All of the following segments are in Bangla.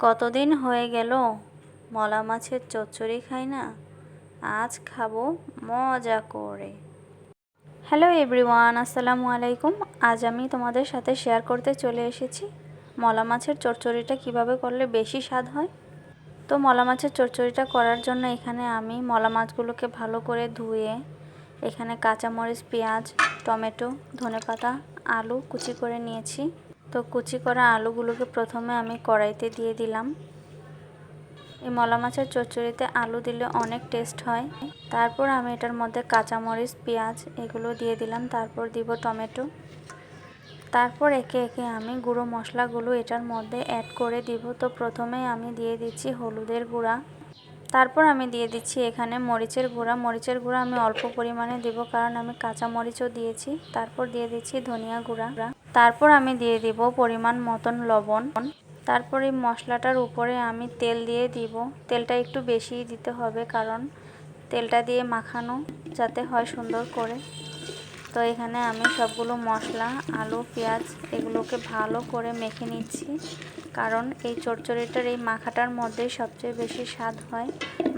কতদিন হয়ে গেল মলা মাছের চচ্চড়ি খাই না। আজ খাবো মজা করে। হ্যালো এভরিওয়ান, আসসালামু আলাইকুম। আজ আমি তোমাদের সাথে শেয়ার করতে চলে এসেছি মলা মাছের চচ্চড়িটা কিভাবে করলে বেশি স্বাদ হয়। তো মলা মাছের চচ্চড়িটা করার জন্য এখানে আমি মলা মাছগুলোকে ভালো করে ধুয়ে এখানে কাঁচামরিচ, পেঁয়াজ, টমেটো, ধনেপাতা, আলু কুচি করে নিয়েছি। তো কুচি করা আলুগুলোকে প্রথমে আমি কড়াইতে দিয়ে দিলাম। এই মলা মাছের চচ্চড়িতে আলু দিলে অনেক টেস্ট হয়। তারপর আমি এটার মধ্যে কাঁচামরিচ, পেঁয়াজ এগুলো দিয়ে দিলাম। তারপর দিব টমেটো। তারপর একে একে আমি গুঁড়ো মশলাগুলো এটার মধ্যে অ্যাড করে দিব। তো প্রথমে আমি দিয়ে দিচ্ছি হলুদের গুঁড়া। তারপর আমি দিয়ে দিচ্ছি এখানে মরিচের গুঁড়া। মরিচের গুঁড়া আমি অল্প পরিমাণে দেব, কারণ আমি কাঁচা মরিচও দিয়েছি। তারপর দিয়ে দিচ্ছি ধনিয়া গুঁড়া। তারপর আমি দিয়ে দিব পরিমাণ মতন লবণ। তারপর এই মশলাটার উপরে আমি তেল দিয়ে দিব। তেলটা একটু বেশিই দিতে হবে, কারণ তেলটা দিয়ে মাখানো যাতে হয় সুন্দর করে। তো এখানে আমি সবগুলো মশলা, আলু, পেঁয়াজ এগুলোকে ভালো করে মেখে নিচ্ছি, কারণ এই চচ্চড়িটার এই মাখাটার মধ্যেই সবচেয়ে বেশি স্বাদ হয়।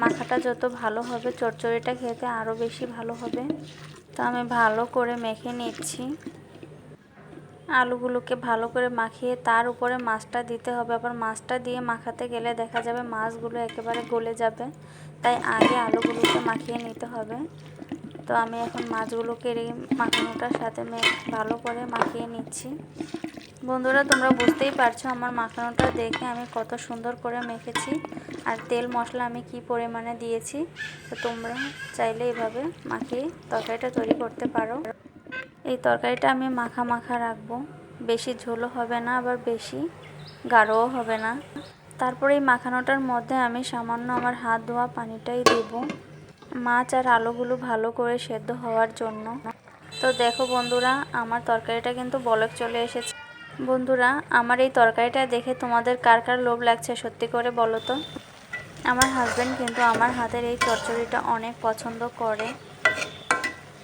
মাখাটা যত ভালো হবে চচ্চড়িটা খেতে আরও বেশি ভালো হবে। তো আমি ভালো করে মেখে নিচ্ছি। আলুগুলোকে ভালো করে মাখিয়ে তার উপরে মাছটা দিতে হবে। আবার মাছটা দিয়ে মাখাতে গেলে দেখা যাবে মাছগুলো একেবারে গলে যাবে, তাই আগে আলুগুলোকে মাখিয়ে নিতে হবে। তো আমি এখন মাছগুলোকে এই মাখানোটার সাথে ভালো করে মাখিয়ে নিচ্ছি। বন্ধুরা, তোমরা বুঝতেই পারছো আমার মাখানোটা দেখে আমি কত সুন্দর করে মেখেছি, আর তেল মশলা আমি কি পরিমাণে দিয়েছি। তো তোমরা চাইলে এভাবে মাখিয়ে তরকারিটা তৈরি করতে পারো। এই তরকারিটা আমি মাখা মাখা রাখবো, বেশি ঝোলও হবে না, আবার বেশি গাঢ়ও হবে না। তারপরে এই মাখানোটার মধ্যে আমি সামান্য আমার হাত ধোয়া পানিটাই দেব, মাছ আর আলুগুলো ভালো করে সেদ্ধ হওয়ার জন্য। তো দেখো বন্ধুরা, আমার তরকারিটা কিন্তু বলক চলে এসেছে। বন্ধুরা, আমার এই তরকারিটা দেখে তোমাদের কার কার লোভ লাগছে সত্যি করে বলো তো। আমার হাজব্যান্ড কিন্তু আমার হাতের এই চচ্চড়িটা অনেক পছন্দ করে।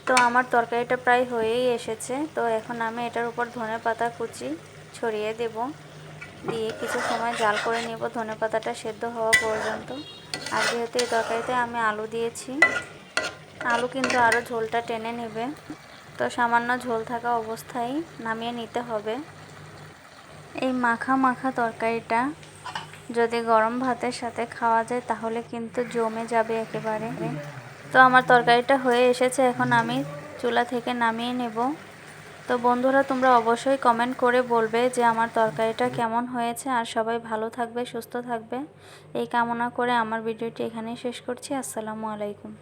তো আমার তরকারিটা প্রায় হয়েই এসেছে। তো এখন আমি এটার উপর ধনেপাতা কুচি ছড়িয়ে দেব, দিয়ে কিছু সময় জাল করে নেব ধনেপাতাটা সেদ্ধ হওয়া পর্যন্ত। আর যেহেতু এই তরকারিতে আমি আলু দিয়েছি, আলু কিন্তু আরও ঝোলটা টেনে নেবে। তো সামান্য ঝোল থাকা অবস্থায় নামিয়ে নিতে হবে। এই মাখা মাখা তরকারিটা যদি গরম ভাতের সাথে খাওয়া যায় তাহলে কিন্তু জমে যাবে একেবারে। তো আমার তরকারিটা হয়ে এসেছে, এখন আমি চুলা থেকে নামিয়ে নেব। তো বন্ধুরা, তোমরা অবশ্যই কমেন্ট করে বলবে যে আমার তরকারিটা কেমন হয়েছে। আর সবাই ভালো থাকবে, সুস্থ থাকবে এই কামনা করে আমার ভিডিওটি এখানেই শেষ করছি। আসসালামু আলাইকুম।